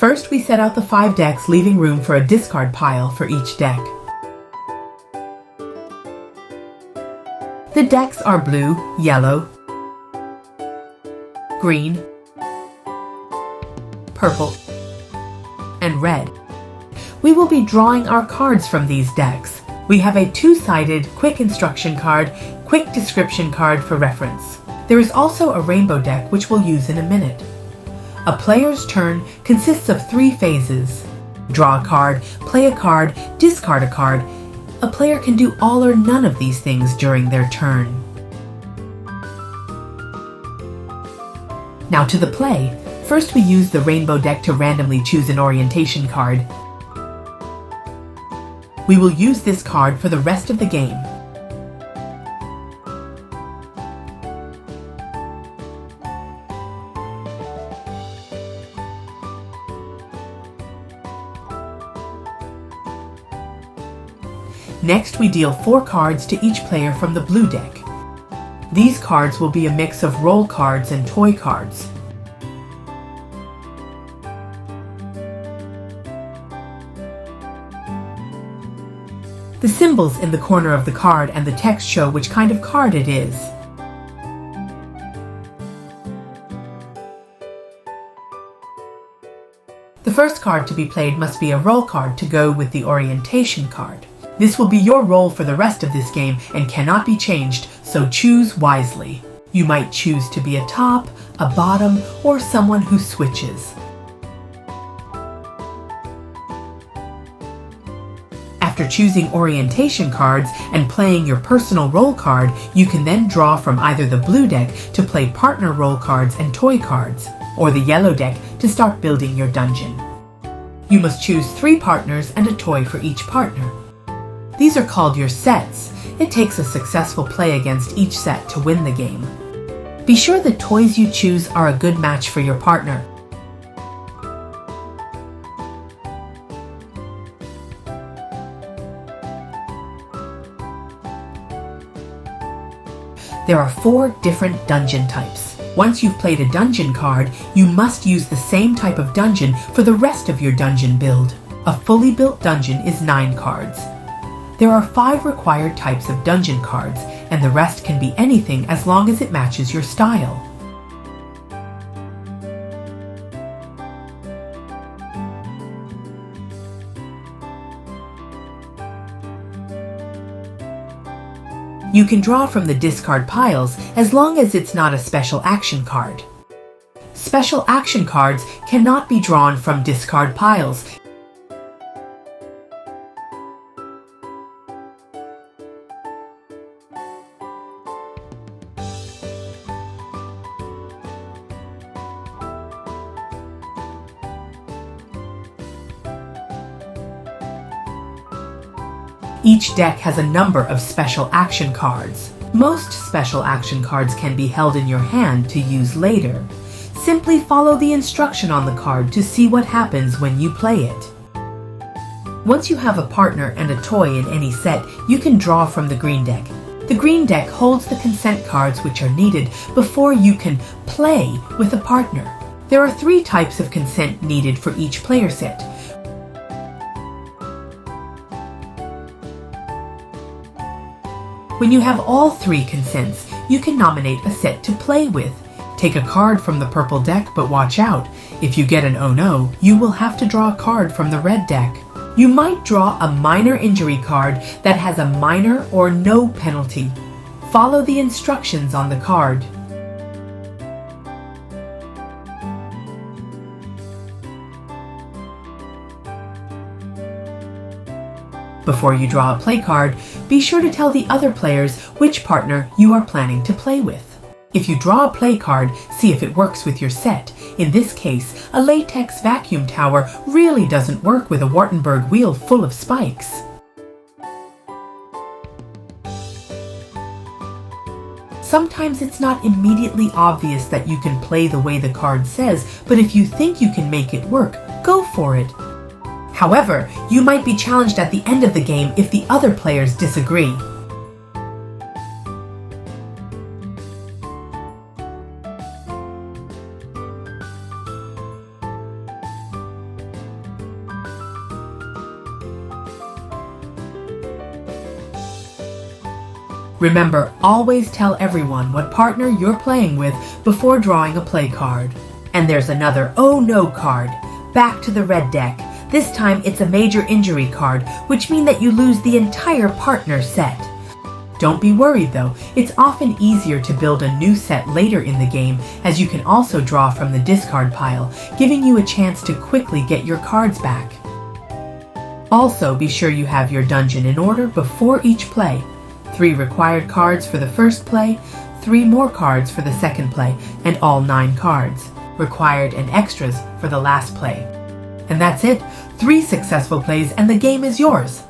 First, we set out the 5 decks, leaving room for a discard pile for each deck. The decks are blue, yellow, green, purple, and red. We will be drawing our cards from these decks. We have a 2-sided quick instruction card, quick description card for reference. There is also a rainbow deck which we'll use in a minute. A player's turn consists of 3 phases. Draw a card, play a card, discard a card. A player can do all or none of these things during their turn. Now to the play. First we use the rainbow deck to randomly choose an orientation card. We will use this card for the rest of the game. Next, we deal 4 cards to each player from the blue deck. These cards will be a mix of role cards and toy cards. The symbols in the corner of the card and the text show which kind of card it is. The first card to be played must be a role card to go with the orientation card. This will be your role for the rest of this game and cannot be changed, so choose wisely. You might choose to be a top, a bottom, or someone who switches. After choosing orientation cards and playing your personal role card, you can then draw from either the blue deck to play partner role cards and toy cards, or the yellow deck to start building your dungeon. You must choose 3 partners and a toy for each partner. These are called your sets. It takes a successful play against each set to win the game. Be sure the toys you choose are a good match for your partner. There are 4 different dungeon types. Once you've played a dungeon card, you must use the same type of dungeon for the rest of your dungeon build. A fully built dungeon is 9 cards. There are 5 required types of dungeon cards, and the rest can be anything as long as it matches your style. You can draw from the discard piles as long as it's not a special action card. Special action cards cannot be drawn from discard piles. Each deck has a number of special action cards. Most special action cards can be held in your hand to use later. Simply follow the instruction on the card to see what happens when you play it. Once you have a partner and a toy in any set, you can draw from the green deck. The green deck holds the consent cards which are needed before you can play with a partner. There are 3 types of consent needed for each player set. When you have all 3 consents, you can nominate a set to play with. Take a card from the purple deck, but watch out. If you get an oh no, you will have to draw a card from the red deck. You might draw a minor injury card that has a minor or no penalty. Follow the instructions on the card. Before you draw a play card, be sure to tell the other players which partner you are planning to play with. If you draw a play card, see if it works with your set. In this case, a latex vacuum tower really doesn't work with a Wartenberg wheel full of spikes. Sometimes it's not immediately obvious that you can play the way the card says, but if you think you can make it work, go for it. However, you might be challenged at the end of the game if the other players disagree. Remember, always tell everyone what partner you're playing with before drawing a play card. And there's another oh no card. Back to the red deck. This time it's a major injury card, which means that you lose the entire partner set. Don't be worried though, it's often easier to build a new set later in the game, as you can also draw from the discard pile, giving you a chance to quickly get your cards back. Also, be sure you have your dungeon in order before each play. 3 required cards for the first play, 3 more cards for the second play, and all 9 cards, required and extras for the last play. And that's it, 3 successful plays and the game is yours!